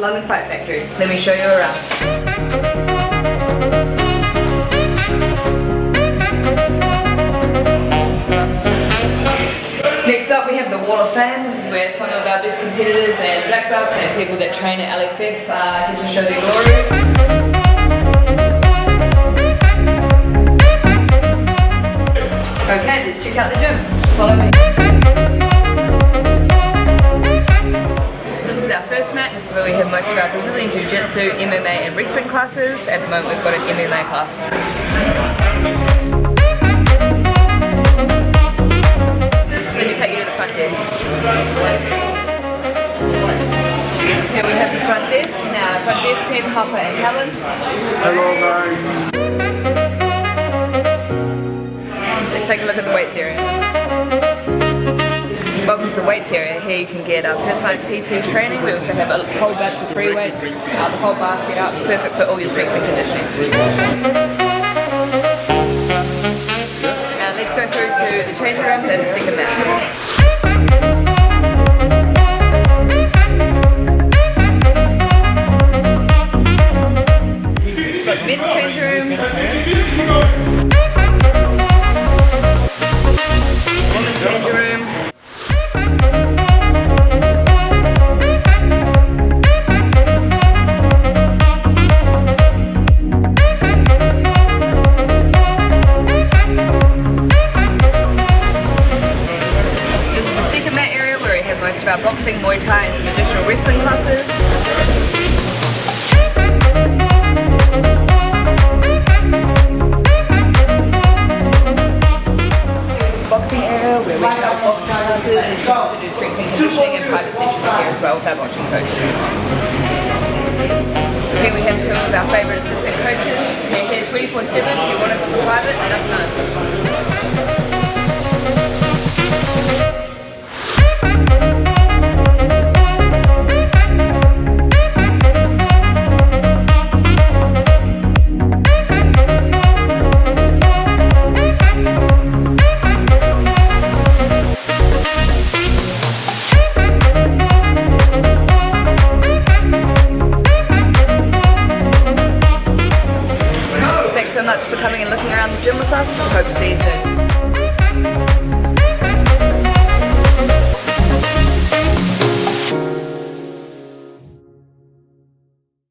London Fight Factory. Let me show you around. Next up we have the Wall of Fame. This is where some of our best competitors and black belts and people that train at LFF get to show their glory. Okay, let's check out the gym. Follow me. This is our first mat. This is where we have most of our Brazilian Jiu-Jitsu, MMA and wrestling classes. At the moment we've got an MMA class. Let me take you to the front desk. Here we have the front desk. Now, front desk team, Hopper and Helen. Hello guys. Let's take a look at the weights area. Welcome to the weights area. Here you can get personalised P2 training. We also have a whole bunch of free weights, the whole bar set up, perfect for all your strength and conditioning. Now let's go through to the changing rooms and the second mat. Men's change room. Women's change room. This is the second mat area where we have most of our boxing, Muay Thai and some additional wrestling classes. Boxing area where we have boxing classes and people to do strength and conditioning and private sessions here as well with our boxing coaches. Here we have two of our favourite assistant coaches. They're here 24/7. If you want to go private, let us know. Thanks so much for coming and looking around the gym with us. Hope to see you soon.